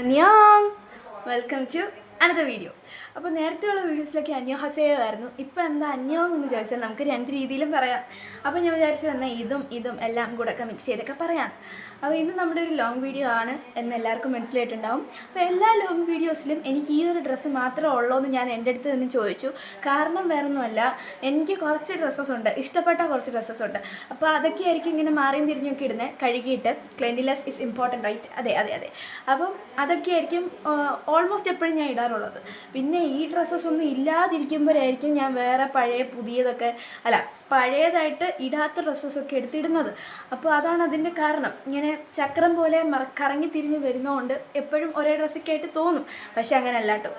അന്യോങ് welcome to another video. അപ്പോൾ നേരത്തെയുള്ള വീഡിയോസിലൊക്കെ അന്യോഹസേയോ ആയിരുന്നു. ഇപ്പോൾ എന്താ അന്യോങ് എന്ന് ചോദിച്ചാൽ നമുക്ക് രണ്ട് രീതിയിലും പറയാം. അപ്പോൾ ഞാൻ വിചാരിച്ചു എന്നാൽ ഇതും എല്ലാം കൂടെ ഒക്കെ മിക്സ് ചെയ്തൊക്കെ പറയാം. അപ്പോൾ ഇന്ന് നമ്മുടെ ഒരു ലോങ് വീഡിയോ ആണ് എന്ന് എല്ലാവർക്കും മനസ്സിലായിട്ടുണ്ടാവും. അപ്പോൾ എല്ലാ ലോങ് വീഡിയോസിലും എനിക്ക് ഈ ഒരു ഡ്രസ്സ് മാത്രമേ ഉള്ളൂ എന്ന് ഞാൻ എൻ്റെ അടുത്ത് നിന്ന് ചോദിച്ചു. കാരണം വേറൊന്നുമല്ല, എനിക്ക് കുറച്ച് ഡ്രസ്സസ് ഉണ്ട്, ഇഷ്ടപ്പെട്ട കുറച്ച് ഡ്രസ്സസ് ഉണ്ട്. അപ്പോൾ അതൊക്കെ ആയിരിക്കും ഇങ്ങനെ മാറിയും തിരിഞ്ഞൊക്കെ ഇടുന്നത്, കഴുകിയിട്ട്. Cleanliness is important, right? അതെ. അപ്പം അതൊക്കെ ആയിരിക്കും ഓൾമോസ്റ്റ് എപ്പോഴും ഞാൻ ഇടാറുള്ളത്. പിന്നെ ഈ ഡ്രസ്സസ് ഒന്നും ഇല്ലാതിരിക്കുമ്പോഴായിരിക്കും ഞാൻ വേറെ പുതിയതൊക്കെ പഴയതായിട്ട് ഇടാത്ത ഡ്രസ്സസൊക്കെ എടുത്തിടുന്നത്. അപ്പോൾ അതാണ് അതിൻ്റെ കാരണം. ഇങ്ങനെ ചക്രം പോലെ കറങ്ങി തിരിഞ്ഞ് വരുന്നതുകൊണ്ട് എപ്പോഴും ഒരേ ഡ്രസ്സൊക്കെ ആയിട്ട് തോന്നും. പക്ഷെ അങ്ങനെയല്ല കേട്ടോ.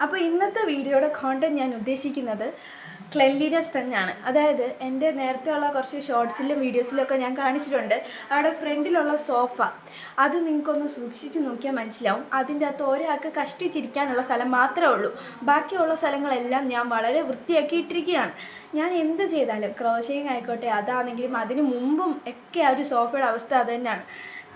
അപ്പോൾ ഇന്നത്തെ വീഡിയോയുടെ കോണ്ടന്റ് ഞാൻ ഉദ്ദേശിക്കുന്നത് ക്ലെൻലിനെസ് തന്നെയാണ്. അതായത് എൻ്റെ നേരത്തെയുള്ള കുറച്ച് ഷോർട്സിലും വീഡിയോസിലൊക്കെ ഞാൻ കാണിച്ചിട്ടുണ്ട്. അവിടെ ഫ്രണ്ടിലുള്ള സോഫ, അത് നിങ്ങൾക്കൊന്ന് സൂക്ഷിച്ച് നോക്കിയാൽ മനസ്സിലാവും. അതിൻ്റെ അകത്ത് ഒരാൾക്ക് കഷ്ടിച്ചിരിക്കാനുള്ള സ്ഥലം മാത്രമേ ഉള്ളൂ. ബാക്കിയുള്ള സ്ഥലങ്ങളെല്ലാം ഞാൻ വളരെ വൃത്തിയാക്കി ഇട്ടിരിക്കുകയാണ്. ഞാൻ എന്ത് ചെയ്താലും, ക്രോഷേയിങ് ആയിക്കോട്ടെ, അതാണെങ്കിലും അതിന് മുമ്പും ഒക്കെ ആ ഒരു സോഫയുടെ അവസ്ഥ അത് തന്നെയാണ്.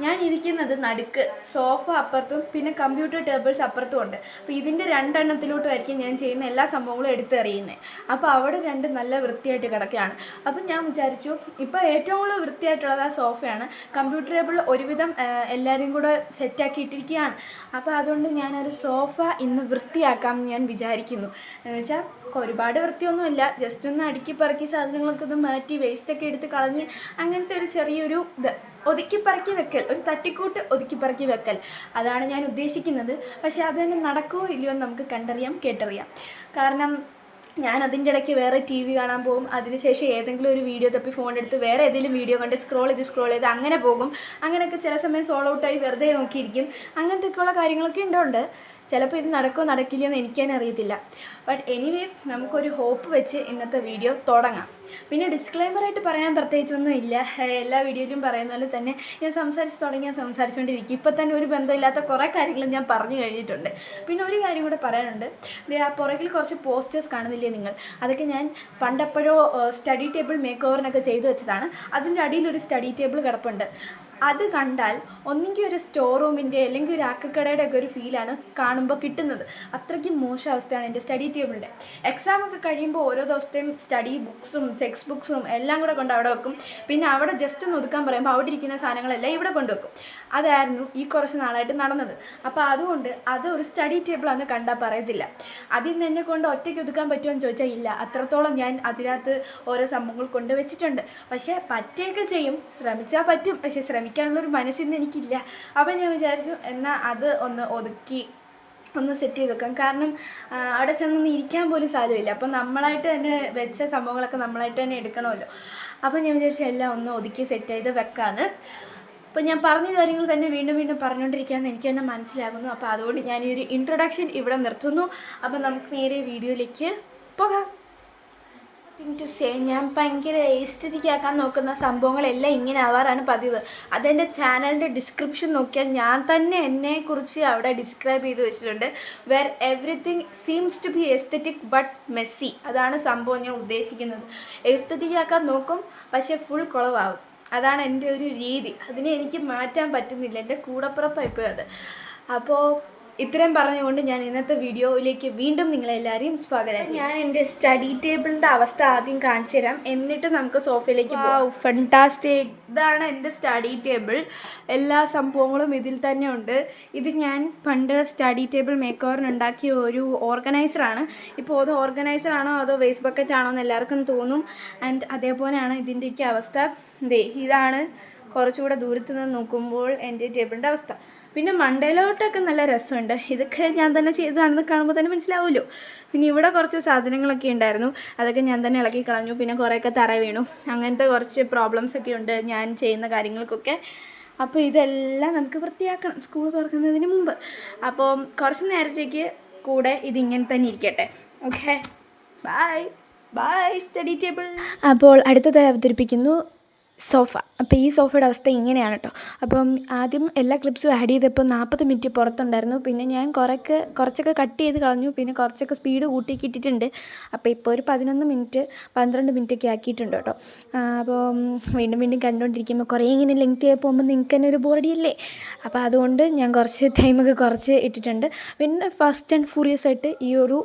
ഞാൻ ഇരിക്കുന്നത് നടുക്ക്, സോഫ അപ്പുറത്തും പിന്നെ കമ്പ്യൂട്ടർ ടേബിൾസ് അപ്പുറത്തും ഉണ്ട്. അപ്പോൾ ഇതിൻ്റെ രണ്ടെണ്ണത്തിലോട്ടുമായിരിക്കും ഞാൻ ചെയ്യുന്ന എല്ലാ സംഭവങ്ങളും എടുത്തെറിയുന്നത്. അപ്പോൾ അവിടെ രണ്ടും നല്ല വൃത്തിയായിട്ട് കിടക്കുകയാണ്. അപ്പം ഞാൻ വിചാരിച്ചു, ഇപ്പോൾ ഏറ്റവും കൂടുതൽ വൃത്തിയായിട്ടുള്ളത് ആ സോഫയാണ്. കമ്പ്യൂട്ടർ ടേബിൾ ഒരുവിധം എല്ലാവരും കൂടെ സെറ്റാക്കി ഇട്ടിരിക്കുകയാണ്. അപ്പോൾ അതുകൊണ്ട് ഞാനൊരു സോഫ ഇന്ന് വൃത്തിയാക്കാമെന്ന് ഞാൻ വിചാരിക്കുന്നു. എന്ന് വെച്ചാൽ ഒരുപാട് വൃത്തിയൊന്നുമില്ല, ജസ്റ്റ് ഒന്ന് അടുക്കി പറക്കി സാധനങ്ങളൊക്കെ ഒന്ന് മാറ്റി വേസ്റ്റൊക്കെ എടുത്ത് കളഞ്ഞ് അങ്ങനത്തെ ഒരു ചെറിയൊരു ഒതുക്കിപ്പറക്കി വെക്കൽ, ഒരു തട്ടിക്കൂട്ട് ഒതുക്കിപ്പറക്കി വെക്കൽ, അതാണ് ഞാൻ ഉദ്ദേശിക്കുന്നത്. പക്ഷേ അത് തന്നെ നടക്കുമോ ഇല്ലയോ എന്ന് നമുക്ക് കണ്ടറിയാം, കേട്ടറിയാം. കാരണം ഞാൻ അതിൻ്റെ ഇടയ്ക്ക് വേറെ TV കാണാൻ പോകും. അതിനുശേഷം ഏതെങ്കിലും ഒരു വീഡിയോ തപ്പി ഫോണെടുത്ത് വേറെ ഏതെങ്കിലും വീഡിയോ കണ്ട് സ്ക്രോൾ ചെയ്ത് അങ്ങനെ പോകും. അങ്ങനെയൊക്കെ ചില സമയം സോൾ ഔട്ടായി വെറുതെ നോക്കിയിരിക്കും. അങ്ങനത്തെയൊക്കെയുള്ള കാര്യങ്ങളൊക്കെ ഉണ്ടോണ്ട് ചിലപ്പോൾ ഇത് നടക്കുമോ നടക്കില്ലയോ എന്ന് എനിക്ക് തന്നെ അറിയത്തില്ല. ബട്ട് എനിവേ, നമുക്കൊരു ഹോപ്പ് വെച്ച് ഇന്നത്തെ വീഡിയോ തുടങ്ങാം. പിന്നെ ഡിസ്ക്ലൈമറായിട്ട് പറയാൻ പ്രത്യേകിച്ചൊന്നും ഇല്ല. എല്ലാ വീഡിയോയിലും പറയുന്ന പോലെ തന്നെ ഞാൻ സംസാരിച്ചുകൊണ്ടിരിക്കും. ഇപ്പോൾ തന്നെ ഒരു ബന്ധമില്ലാത്ത കുറേ കാര്യങ്ങൾ ഞാൻ പറഞ്ഞു കഴിഞ്ഞിട്ടുണ്ട്. പിന്നെ ഒരു കാര്യം കൂടെ പറയാനുണ്ട്. ആ പുറകിൽ കുറച്ച് പോസ്റ്റേഴ്സ് കാണുന്നില്ലേ നിങ്ങൾ? അതൊക്കെ ഞാൻ പണ്ടെപ്പോഴോ സ്റ്റഡി ടേബിൾ മേക്ക് ഓവറിനൊക്കെ ചെയ്തു വെച്ചതാണ്. അതിൻ്റെ അടിയിലൊരു സ്റ്റഡി ടേബിൾ കിടപ്പുണ്ട്. അത് കണ്ടാൽ ഒന്നെങ്കിൽ ഒരു സ്റ്റോർ റൂമിൻ്റെ അല്ലെങ്കിൽ ഒരു ആക്കക്കടയുടെ ഒക്കെ ഒരു ഫീലാണ് കാണുമ്പോൾ കിട്ടുന്നത്. അത്രയ്ക്കും മോശം അവസ്ഥയാണ് എൻ്റെ സ്റ്റഡി ടേബിളിൻ്റെ. എക്സാമൊക്കെ കഴിയുമ്പോൾ ഓരോ ദിവസത്തെയും സ്റ്റഡി ബുക്സും ടെക്സ്റ്റ് ബുക്സും എല്ലാം കൂടെ കൊണ്ട് അവിടെ വെക്കും. പിന്നെ അവിടെ ജസ്റ്റ് ഒന്ന് ഒതുക്കാൻ പറയുമ്പോൾ അവിടെ ഇരിക്കുന്ന സാധനങ്ങളെല്ലാം ഇവിടെ കൊണ്ടുവെക്കും. അതായിരുന്നു ഈ കുറച്ച് നാളായിട്ട് നടന്നത്. അപ്പോൾ അതുകൊണ്ട് അത് ഒരു സ്റ്റഡി ടേബിളാണെന്ന് കണ്ടാൽ പറയത്തില്ല. അതിൽ നിന്ന് എന്നെ കൊണ്ട് ഒറ്റയ്ക്ക് ഒതുക്കാൻ പറ്റുമോ എന്ന് ചോദിച്ചാൽ ഇല്ല. അത്രത്തോളം ഞാൻ അതിനകത്ത് ഓരോ സംഭവങ്ങൾ കൊണ്ടുവച്ചിട്ടുണ്ട്. പക്ഷേ പറ്റുകയൊക്കെ ചെയ്യും, ശ്രമിച്ചാൽ പറ്റും. പക്ഷേ ശ്രമിക്കാനുള്ളൊരു മനസ്സിന്ന് എനിക്കില്ല. അപ്പോൾ ഞാൻ വിചാരിച്ചു എന്നാൽ അത് ഒന്ന് ഒതുക്കി ഒന്ന് സെറ്റ് ചെയ്ത് വെക്കാം. കാരണം അവിടെ ചെന്നൊന്ന് ഇരിക്കാൻ പോലും സാധ്യമില്ല. അപ്പം നമ്മളായിട്ട് തന്നെ വെച്ച സംഭവങ്ങളൊക്കെ നമ്മളായിട്ട് തന്നെ എടുക്കണമല്ലോ. അപ്പം ഞാൻ വിചാരിച്ചു എല്ലാം ഒന്ന് ഒതുക്കി സെറ്റ് ചെയ്ത് വെക്കാമെന്ന്. അപ്പോൾ ഞാൻ പറഞ്ഞ കാര്യങ്ങൾ തന്നെ വീണ്ടും പറഞ്ഞുകൊണ്ടിരിക്കുകയെന്ന് എനിക്ക് തന്നെ മനസ്സിലാകുന്നു. അപ്പോൾ അതുകൊണ്ട് ഞാൻ ഈ ഒരു ഇൻട്രൊഡക്ഷൻ ഇവിടെ നിർത്തുന്നു. അപ്പോൾ നമുക്ക് നേരെ വീഡിയോയിലേക്ക് പോകാം. ടു സേ, ഞാൻ ഭയങ്കര എസ്തെറ്റിക്കാക്കാൻ നോക്കുന്ന സംഭവങ്ങളെല്ലാം ഇങ്ങനെ ആവാറാണ് പതിവ്. അതെൻ്റെ ചാനലിൻ്റെ ഡിസ്ക്രിപ്ഷൻ നോക്കിയാൽ ഞാൻ തന്നെ എന്നെക്കുറിച്ച് അവിടെ ഡിസ്ക്രൈബ് ചെയ്ത് വെച്ചിട്ടുണ്ട്. Where everything seems to be aesthetic but messy. അതാണ് സംഭവം ഞാൻ ഉദ്ദേശിക്കുന്നത്. എസ്തെറ്റിക്കാക്കാൻ നോക്കും, പക്ഷേ ഫുൾ കുളവാകും. അതാണ് എൻ്റെ ഒരു രീതി. അതിനെ എനിക്ക് മാറ്റാൻ പറ്റുന്നില്ല. എൻ്റെ കൂടപ്പുറപ്പായിപ്പോയി അത്. അപ്പോൾ ഇത്രയും പറഞ്ഞുകൊണ്ട് ഞാൻ ഇന്നത്തെ വീഡിയോയിലേക്ക് വീണ്ടും നിങ്ങളെല്ലാവരെയും സ്വാഗതം. ഞാൻ എൻ്റെ സ്റ്റഡി ടേബിളിൻ്റെ അവസ്ഥ ആദ്യം കാണിച്ചു തരാം, എന്നിട്ട് നമുക്ക് സോഫയിലേക്ക് പോകാം. ഫണ്ടാസ്റ്റിക്! ഇതാണ് എൻ്റെ സ്റ്റഡി ടേബിൾ. എല്ലാ സംഭവങ്ങളും ഇതിൽ തന്നെ ഉണ്ട്. ഇത് ഞാൻ പണ്ട് സ്റ്റഡി ടേബിൾ മേക്ക് ഓവറിന് ഉണ്ടാക്കിയ ഒരു ഓർഗനൈസറാണ്. ഇപ്പോൾ അത് ഓർഗനൈസറാണോ അതോ വേസ്റ്റ് ബക്കറ്റ് ആണോ എന്ന് എല്ലാവർക്കും തോന്നും. ആൻഡ് അതേപോലെയാണ് ഇതിൻ്റെയൊക്കെ അവസ്ഥ. ഇതാണ് കുറച്ചുകൂടെ ദൂരത്ത് നിന്ന് നോക്കുമ്പോൾ എൻ്റെ ടേബിളിൻ്റെ അവസ്ഥ. പിന്നെ മണ്ടയിലോട്ടൊക്കെ നല്ല രസമുണ്ട്. ഇതൊക്കെ ഞാൻ തന്നെ ചെയ്തതാണെന്ന് കാണുമ്പോൾ തന്നെ മനസ്സിലാവുമല്ലോ. പിന്നെ ഇവിടെ കുറച്ച് സാധനങ്ങളൊക്കെ ഉണ്ടായിരുന്നു, അതൊക്കെ ഞാൻ തന്നെ ഇളക്കി കളഞ്ഞു. പിന്നെ കുറേയൊക്കെ തറ വീണു. അങ്ങനത്തെ കുറച്ച് പ്രോബ്ലംസൊക്കെ ഉണ്ട് ഞാൻ ചെയ്യുന്ന കാര്യങ്ങൾക്കൊക്കെ. അപ്പോൾ ഇതെല്ലാം നമുക്ക് വൃത്തിയാക്കണം സ്കൂൾ തുറക്കുന്നതിന് മുമ്പ്. അപ്പോൾ കുറച്ച് നേരത്തേക്ക് കൂടെ ഇതിങ്ങനെ തന്നെ ഇരിക്കട്ടെ. Okay, bye study table. അപ്പോൾ അടുത്തതായി അവതരിപ്പിക്കുന്നു സോഫ. അപ്പോൾ ഈ സോഫയുടെ അവസ്ഥ ഇങ്ങനെയാണ് കേട്ടോ. അപ്പം ആദ്യം എല്ലാ ക്ലിപ്സും ആഡ് ചെയ്തപ്പോൾ 40 മിനിറ്റ് പുറത്തുണ്ടായിരുന്നു. പിന്നെ ഞാൻ കുറച്ചൊക്കെ കട്ട് ചെയ്ത് കളഞ്ഞു. പിന്നെ കുറച്ചൊക്കെ സ്പീഡ് കൂട്ടിയൊക്കെ ഇട്ടിട്ടുണ്ട്. അപ്പോൾ ഇപ്പോൾ ഒരു 11 മിനിറ്റ് 12 മിനിറ്റൊക്കെ ആക്കിയിട്ടുണ്ട് കേട്ടോ. അപ്പോൾ വീണ്ടും കണ്ടുകൊണ്ടിരിക്കുമ്പോൾ കുറേ ഇങ്ങനെ ലെങ്തി ആയി പോകുമ്പോൾ നിങ്ങൾക്ക് തന്നെ ഒരു ബോറടിയല്ലേ. അപ്പോൾ അതുകൊണ്ട് ഞാൻ കുറച്ച് ടൈമൊക്കെ കുറച്ച് ഇട്ടിട്ടുണ്ട്. പിന്നെ ഫാസ്റ്റ് ആൻഡ് ഫ്യൂറിയസ് ആയിട്ട് ഈ ഒരു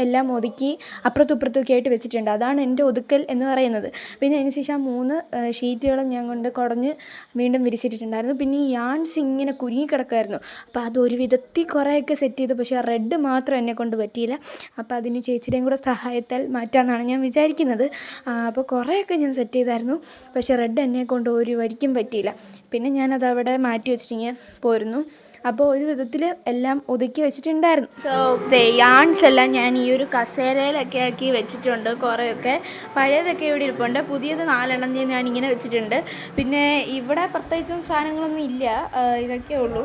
എല്ലാം ഒതുക്കി അപ്പുറത്തും ഇപ്പുറത്തൊക്കെ ആയിട്ട് വെച്ചിട്ടുണ്ട്. അതാണ് എൻ്റെ ഒതുക്കൽ എന്ന് പറയുന്നത്. പിന്നെ അതിന് ശേഷം 3 ഷീറ്റുകളും ഞാൻ കൊണ്ട് കുടഞ്ഞ് വീണ്ടും വിരിച്ചിട്ടുണ്ടായിരുന്നു. പിന്നെ ഈ യാൺസ് ഇങ്ങനെ കുരുങ്ങി കിടക്കുമായിരുന്നു. അപ്പോൾ അതൊരു വിധത്തിൽ കുറേയൊക്കെ സെറ്റ് ചെയ്തു. പക്ഷേ ആ റെഡ് മാത്രം എന്നെ കൊണ്ട് പറ്റിയില്ല. അപ്പോൾ അതിന് ചേച്ചിയുടെയും കൂടെ സഹായത്താൽ മാറ്റാമെന്നാണ് ഞാൻ വിചാരിക്കുന്നത്. അപ്പോൾ കുറേയൊക്കെ ഞാൻ സെറ്റ് ചെയ്തായിരുന്നു. പക്ഷേ റെഡ് എന്നെ കൊണ്ട് ഒരു വരിക്കും പറ്റിയില്ല. പിന്നെ ഞാനതവിടെ മാറ്റി വെച്ചിട്ടിങ്ങനെ പോരുന്നു. അപ്പോൾ ഒരു വിധത്തിൽ എല്ലാം ഒതുക്കി വെച്ചിട്ടുണ്ടായിരുന്നു. സോ യാൺസ് എല്ലാം ഞാൻ ഈ ഒരു കസേരയിലൊക്കെ ആക്കി വെച്ചിട്ടുണ്ട്. കുറേയൊക്കെ പഴയതൊക്കെ ഇവിടെ ഇരിപ്പുണ്ട്. പുതിയത് 4 എണ്ണം ഞാൻ ഇങ്ങനെ വെച്ചിട്ടുണ്ട്. പിന്നെ ഇവിടെ പ്രത്യേകിച്ചും സാധനങ്ങളൊന്നും ഇല്ല, ഇതൊക്കെ ഉള്ളൂ.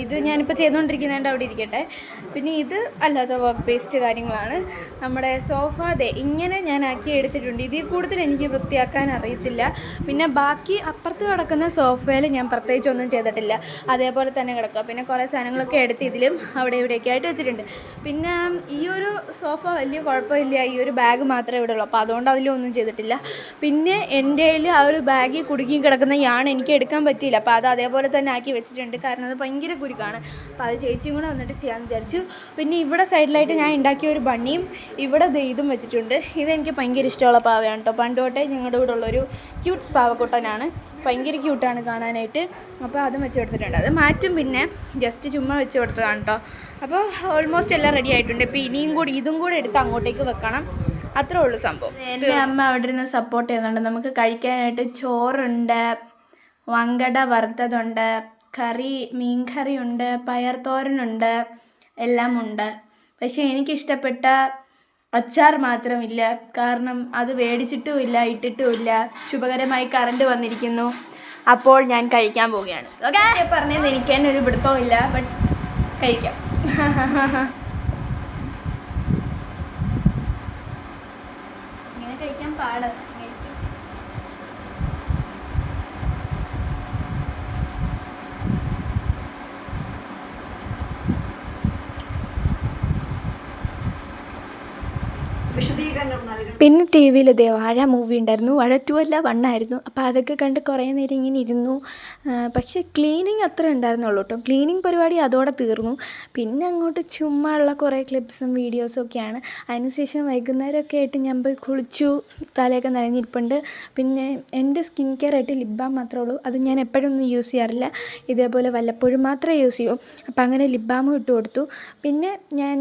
ഇത് ഞാനിപ്പോൾ ചെയ്തുകൊണ്ടിരിക്കുന്നതിൻ്റെ അവിടെ ഇരിക്കട്ടെ. പിന്നെ ഇത് അല്ലാത്ത വർക്ക് പേസ്റ്റ് കാര്യങ്ങളാണ്. നമ്മുടെ സോഫ ഇങ്ങനെ ഞാൻ ആക്കി എടുത്തിട്ടുണ്ട്. ഇതിൽ കൂടുതൽ എനിക്ക് വൃത്തിയാക്കാൻ അറിയത്തില്ല. പിന്നെ ബാക്കി അപ്പുറത്ത് കിടക്കുന്ന സോഫയിൽ ഞാൻ പ്രത്യേകിച്ചൊന്നും ചെയ്തിട്ടില്ല, അതേപോലെ തന്നെ കിടക്കുക. പിന്നെ കുറേ സാധനങ്ങളൊക്കെ എടുത്ത് ഇതിലും അവിടെ ഇവിടെയൊക്കെ ആയിട്ട് വെച്ചിട്ടുണ്ട്. പിന്നെ ഈ ഒരു സോഫ വലിയ കുഴപ്പമില്ല, ഈ ഒരു ബാഗ് മാത്രമേ ഇവിടെ ഉള്ളൂ. അപ്പോൾ അതുകൊണ്ട് അതിലൊന്നും ചെയ്തിട്ടില്ല. പിന്നെ എൻ്റെ കയ്യിൽ ആ ഒരു ബാഗിൽ കുടുങ്ങി കിടക്കുന്ന എനിക്ക് എടുക്കാൻ പറ്റിയില്ല. അപ്പോൾ അത് അതേപോലെ തന്നെ ആക്കി വെച്ചിട്ടുണ്ട്. കാരണം അത് ഭയങ്കര കുരുക്കാണ്. അപ്പോൾ അത് ചേച്ചിയും കൂടെ വന്നിട്ട് ചെയ്യാമെന്ന് വിചാരിച്ചു. പിന്നെ ഇവിടെ സൈഡിലായിട്ട് ഞാൻ ഉണ്ടാക്കിയ ഒരു ബണ്ണിയും ഇവിടെ ഇതും വെച്ചിട്ടുണ്ട്. ഇതെനിക്ക് ഭയങ്കര ഇഷ്ടമുള്ള പാവയാണ് കേട്ടോ. പണ്ട് തൊട്ടേ ഞങ്ങളുടെ ഇവിടെ ഉള്ളൊരു ക്യൂട്ട് പാവക്കുട്ടനാണ്. ഭയങ്കര ക്യൂട്ടാണ് കാണാനായിട്ട്. അപ്പോൾ അതും വെച്ച് കൊടുത്തിട്ടുണ്ട്. അത് മാറ്റും, പിന്നെ ജസ്റ്റ് ചുമ്മാ വെച്ച് കൊടുത്തതാണ് കേട്ടോ. അപ്പോൾ ഓൾമോസ്റ്റ് എല്ലാം റെഡി ആയിട്ടുണ്ട്. ഇപ്പോൾ ഇതും കൂടെ എടുത്ത് അങ്ങോട്ടേക്ക് വെക്കണം. അത്രേ ഉള്ളൂ സംഭവം. എൻ്റെ അമ്മ അവിടെ ഇരുന്ന് സപ്പോർട്ട് ചെയ്യുന്നുണ്ട്. നമുക്ക് കഴിക്കാനായിട്ട് ചോറുണ്ട്, വങ്കട വറുത്തതുണ്ട്, മീൻകറി ഉണ്ട്, പയർത്തോരനുണ്ട്, എല്ലാം ഉണ്ട്. പക്ഷേ എനിക്കിഷ്ടപ്പെട്ട അച്ചാർ മാത്രമില്ല. കാരണം അത് മേടിച്ചിട്ടുമില്ല, ഇട്ടിട്ടുമില്ല. ശുഭകരമായി കറണ്ട് വന്നിരിക്കുന്നു. അപ്പോൾ ഞാൻ കഴിക്കാൻ പോവുകയാണ്. ഓക്കെ, പറഞ്ഞത് എനിക്ക് തന്നെ ഒരു പിടുത്തവും ഇല്ല, ബട്ട് കഴിക്കാം. ഇങ്ങനെ കഴിക്കാൻ പാട്. പിന്നെ ടി വിയിൽ വാഴ മൂവി ഉണ്ടായിരുന്നു. വാഴ 2 അല്ല 1 ആയിരുന്നു. അപ്പോൾ അതൊക്കെ കണ്ട് കുറേ നേരം ഇങ്ങനെ ഇരുന്നു. പക്ഷേ ക്ലീനിങ് അത്ര ഉണ്ടായിരുന്നുള്ളൂ കേട്ടോ. ക്ലീനിങ് പരിപാടി അതോടെ തീർന്നു. പിന്നെ അങ്ങോട്ട് ചുമ്മാ ഉള്ള കുറേ ക്ലിപ്സും വീഡിയോസും ഒക്കെയാണ്. അതിനുശേഷം വൈകുന്നേരമൊക്കെ ആയിട്ട് ഞാൻ പോയി കുളിച്ചു. തലയൊക്കെ നനഞ്ഞിരിപ്പുണ്ട്. പിന്നെ എൻ്റെ സ്കിൻ കെയർ ആയിട്ട് ലിപ് ബാം മാത്രമേ ഉള്ളൂ. അത് ഞാൻ എപ്പോഴൊന്നും യൂസ് ചെയ്യാറില്ല. ഇതേപോലെ വല്ലപ്പോഴും മാത്രമേ യൂസ് ചെയ്യൂ. അപ്പോൾ അങ്ങനെ ലിപ് ബാമും ഇട്ട് കൊടുത്തു. പിന്നെ ഞാൻ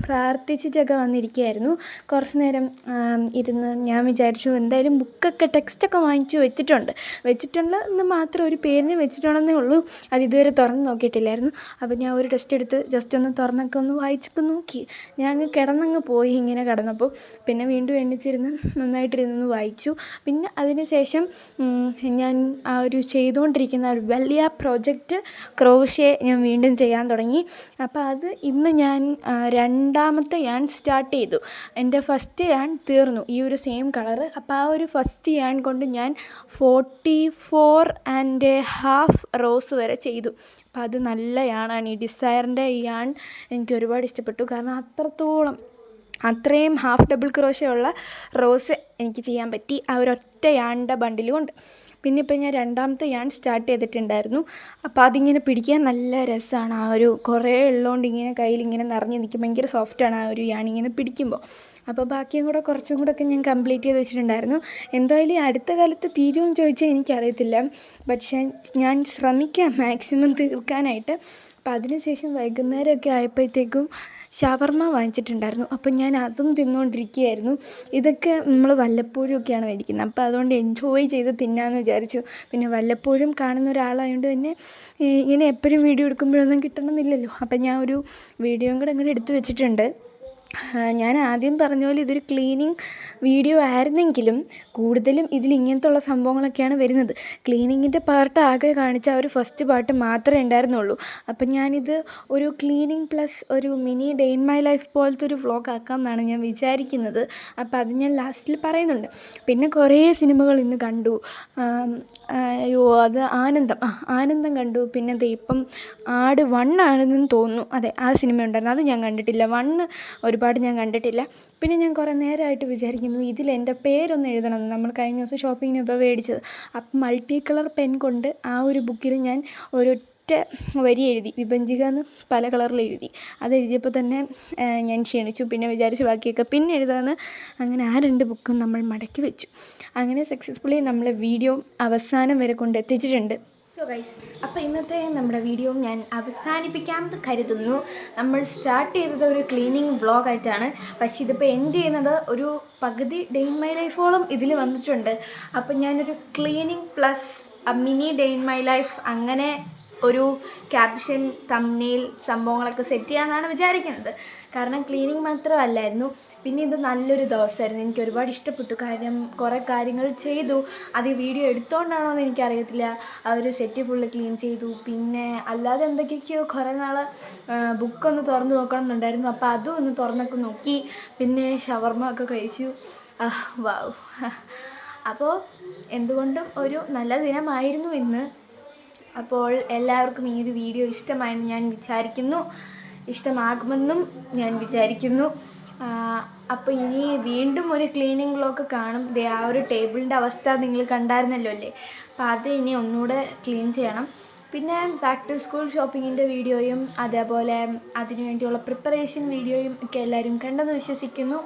പ്രാർത്ഥിച്ചിട്ടൊക്കെ വന്നിരിക്കുകയായിരുന്നു. കുറച്ച് നേരം ഇരുന്ന് ഞാൻ വിചാരിച്ചു എന്തായാലും ബുക്കൊക്കെ ടെക്സ്റ്റൊക്കെ വാങ്ങിച്ചു വെച്ചിട്ടുണ്ടെന്ന് മാത്രം ഒരു പേരിന് വെച്ചിട്ടുണ്ടെന്നേ ഉള്ളൂ. അത് ഇതുവരെ തുറന്ന് നോക്കിയിട്ടില്ലായിരുന്നു. അപ്പോൾ ഞാൻ ഒരു ടെസ്റ്റ് എടുത്ത് ജസ്റ്റ് ഒന്ന് തുറന്നൊക്കെ ഒന്ന് വായിച്ചൊക്കെ നോക്കി. ഞാൻ അങ്ങ് കിടന്നങ്ങ് പോയി. ഇങ്ങനെ കിടന്നപ്പോൾ പിന്നെ വീണ്ടും എണ്ണിച്ചിരുന്ന് നന്നായിട്ടിരുന്ന് വായിച്ചു. പിന്നെ അതിന് ശേഷം ഞാൻ ആ ഒരു ചെയ്തുകൊണ്ടിരിക്കുന്ന ഒരു വലിയ പ്രോജക്റ്റ് ക്രോഷ്യ ഞാൻ വീണ്ടും ചെയ്യാൻ തുടങ്ങി. അപ്പോൾ അത് ഇന്ന് ഞാൻ 2ാമത്തെ യാൺ സ്റ്റാർട്ട് ചെയ്തു. എൻ്റെ ഫസ്റ്റ് യാൺ തീർന്നു, ഈ ഒരു സെയിം കളറ്. അപ്പോൾ ആ ഒരു ഫസ്റ്റ് യാൺ കൊണ്ട് ഞാൻ 44.5 റോസ് വരെ ചെയ്തു. അപ്പോൾ അത് നല്ല യാണാണ്. ഈ ഡിസയറിൻ്റെ ഈ യാൺ എനിക്ക് ഒരുപാട് ഇഷ്ടപ്പെട്ടു. കാരണം അത്രയും ഹാഫ് ഡബിൾ ക്രോഷ്യ ഉള്ള റോസ് എനിക്ക് ചെയ്യാൻ പറ്റി ആ ഒരൊറ്റ യാണിൻ്റെ ബണ്ടിലും ഉണ്ട്. പിന്നെ ഇപ്പോൾ ഞാൻ 2ാമത്തെ യാൺ സ്റ്റാർട്ട് ചെയ്തിട്ടുണ്ടായിരുന്നു. അപ്പോൾ അതിങ്ങനെ പിടിക്കാൻ നല്ല രസമാണ്. ആ ഒരു കുറേ ഉള്ളതുകൊണ്ട് ഇങ്ങനെ കയ്യിലിങ്ങനെ നിറഞ്ഞ് നിൽക്കും. ഭയങ്കര സോഫ്റ്റാണ് ആ ഒരു യാൺ ഇങ്ങനെ പിടിക്കുമ്പോൾ. അപ്പോൾ ബാക്കിയും കൂടെ കുറച്ചും കൂടെ ഒക്കെ ഞാൻ കംപ്ലീറ്റ് ചെയ്ത് വെച്ചിട്ടുണ്ടായിരുന്നു. എന്തായാലും അടുത്ത കാലത്ത് തീരുമെന്ന് ചോദിച്ചാൽ എനിക്കറിയത്തില്ല. പക്ഷേ ഞാൻ ശ്രമിക്കാം മാക്സിമം തീർക്കാനായിട്ട്. അപ്പോൾ അതിനുശേഷം വൈകുന്നേരമൊക്കെ ആയപ്പോഴത്തേക്കും ഷവർമ്മ വാങ്ങിച്ചിട്ടുണ്ടായിരുന്നു. അപ്പം ഞാൻ അതും തിന്നുകൊണ്ടിരിക്കുകയായിരുന്നു. ഇതൊക്കെ നമ്മൾ വല്ലപ്പോഴും ഒക്കെയാണ് മേടിക്കുന്നത്. അപ്പോൾ അതുകൊണ്ട് എൻജോയ് ചെയ്ത് തിന്നാമെന്ന് വിചാരിച്ചു. പിന്നെ വല്ലപ്പോഴും കാണുന്ന ഒരാളായതുകൊണ്ട് തന്നെ ഇങ്ങനെ എപ്പോഴും വീഡിയോ എടുക്കുമ്പോഴൊന്നും കിട്ടണമെന്നില്ലല്ലോ. അപ്പം ഞാൻ ഒരു വീഡിയോയും കൂടെ അങ്ങോട്ട് എടുത്ത് വെച്ചിട്ടുണ്ട്. ഞാൻ ആദ്യം പറഞ്ഞ പോലെ ഇതൊരു ക്ലീനിങ് വീഡിയോ ആയിരുന്നെങ്കിലും കൂടുതലും ഇതിൽ ഇങ്ങനത്തുള്ള സംഭവങ്ങളൊക്കെയാണ് വരുന്നത്. ക്ലീനിങ്ങിൻ്റെ പാർട്ട് ആകെ കാണിച്ച ഒരു ഫസ്റ്റ് പാർട്ട് മാത്രമേ ഉണ്ടായിരുന്നുള്ളൂ. അപ്പം ഞാനിത് ഒരു ക്ലീനിങ് പ്ലസ് ഒരു mini day in my life പോലത്തെ ഒരു വ്ളോഗ് ആക്കാം എന്നാണ് ഞാൻ വിചാരിക്കുന്നത്. അപ്പോൾ അത് ഞാൻ ലാസ്റ്റിൽ പറയുന്നുണ്ട്. പിന്നെ കുറേ സിനിമകൾ ഇന്ന് കണ്ടു. അയ്യോ അത് ആനന്ദം കണ്ടു. പിന്നെ ഇപ്പം ആട് 1 ആണെന്ന് തോന്നുന്നു. അതെ, ആ സിനിമ ഉണ്ടായിരുന്നു, അത് ഞാൻ കണ്ടിട്ടില്ല. 1 ഒരുപാട് ഞാൻ കണ്ടിട്ടില്ല. പിന്നെ ഞാൻ കുറേ നേരമായിട്ട് വിചാരിക്കുന്നു ഇതിൽ എൻ്റെ പേരൊന്ന് എഴുതണമെന്ന്. നമ്മൾ കഴിഞ്ഞ ദിവസം ഷോപ്പിങ്ങിന് ഇപ്പോൾ മേടിച്ചത്. അപ്പം മൾട്ടി കളർ പെൻ കൊണ്ട് ആ ഒരു ബുക്കിൽ ഞാൻ ഒരൊറ്റ വരി എഴുതി, വിഭജിക എന്ന് പല കളറിൽ എഴുതി. അതെഴുതിയപ്പോൾ തന്നെ ഞാൻ ക്ഷണിച്ചു. പിന്നെ വിചാരിച്ചു ബാക്കിയൊക്കെ പിന്നെ എഴുതാമെന്ന്. അങ്ങനെ ആ 2 ബുക്കും നമ്മൾ മടക്കി വെച്ചു. അങ്ങനെ സക്സസ്ഫുള്ളി നമ്മൾ വീഡിയോ അവസാനം വരെ കൊണ്ടെത്തിച്ചിട്ടുണ്ട്. സോ ഗൈസ്, അപ്പോൾ ഇന്നത്തെ നമ്മുടെ വീഡിയോ ഞാൻ അവസാനിപ്പിക്കാമെന്ന് കരുതുന്നു. നമ്മൾ സ്റ്റാർട്ട് ചെയ്തത് ഒരു ക്ലീനിങ് വ്ളോഗായിട്ടാണ്. പക്ഷേ ഇതിപ്പോൾ എൻഡ് ചെയ്യുന്നത് ഒരു പകുതി ഡേ ഇൻ മൈ ലൈഫോളം ഇതിൽ വന്നിട്ടുണ്ട്. അപ്പം ഞാനൊരു cleaning plus mini day in my life അങ്ങനെ ഒരു ക്യാപ്ഷൻ തംബ്നെയിൽ സംഭവങ്ങളൊക്കെ സെറ്റ് ചെയ്യാമെന്നാണ് വിചാരിക്കുന്നത്. കാരണം ക്ലീനിങ് മാത്രമല്ലായിരുന്നു, പിന്നെ ഇത് നല്ലൊരു ദിവസമായിരുന്നു. എനിക്ക് ഒരുപാട് ഇഷ്ടപ്പെട്ടു. കാര്യം കുറേ കാര്യങ്ങൾ ചെയ്തു. അത് ഈ വീഡിയോ എടുത്തുകൊണ്ടാണോ എന്ന് എനിക്കറിയത്തില്ല. ആ ഒരു സെറ്റ് ഫുള്ള് ക്ലീൻ ചെയ്തു. പിന്നെ അല്ലാതെ എന്തൊക്കെയൊക്കെയോ കുറേ നാൾ ബുക്കൊന്ന് തുറന്ന് നോക്കണം എന്നുണ്ടായിരുന്നു. അപ്പോൾ അതും ഒന്ന് തുറന്നൊക്കെ നോക്കി. പിന്നെ ഷവർമ ഒക്കെ കഴിച്ചു. വാവ്. അപ്പോൾ എന്തുകൊണ്ടും ഒരു നല്ല ദിനമായിരുന്നു ഇന്ന്. അപ്പോൾ എല്ലാവർക്കും ഈ ഒരു വീഡിയോ ഇഷ്ടമായെന്ന് ഞാൻ വിചാരിക്കുന്നു. ഇഷ്ടമാകുമെന്നും ഞാൻ വിചാരിക്കുന്നു. അപ്പോൾ ഇനി വീണ്ടും ഒരു ക്ലീനിങ് വ്ളോഗ് കാണും. ആ ഒരു ടേബിളിൻ്റെ അവസ്ഥ നിങ്ങൾ കണ്ടായിരുന്നല്ലോ അല്ലേ. അപ്പോൾ അത് ഇനി ഒന്നുകൂടെ ക്ലീൻ ചെയ്യണം. പിന്നെ ബാക്ക് ടു സ്കൂൾ ഷോപ്പിങ്ങിൻ്റെ വീഡിയോയും അതേപോലെ അതിനു വേണ്ടിയുള്ള പ്രിപ്പറേഷൻ വീഡിയോയും ഒക്കെ എല്ലാവരും കണ്ടെന്ന് വിശ്വസിക്കുന്നു.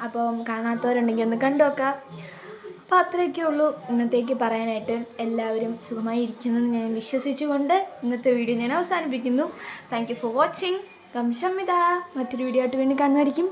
അപ്പം കാണാത്തവരുണ്ടെങ്കിൽ ഒന്ന് കണ്ടു നോക്കാം. അപ്പോൾ അത്രയൊക്കെ ഉള്ളൂ ഇന്നത്തേക്ക് പറയാനായിട്ട്. എല്ലാവരും സുഖമായി ഇരിക്കുന്നെന്ന് ഞാൻ വിശ്വസിച്ചുകൊണ്ട് ഇന്നത്തെ വീഡിയോ ഞാൻ അവസാനിപ്പിക്കുന്നു. Thank you for watching. Samitha. മറ്റൊരു വീഡിയോ ആയിട്ട് വീണ്ടും കാണുമായിരിക്കും.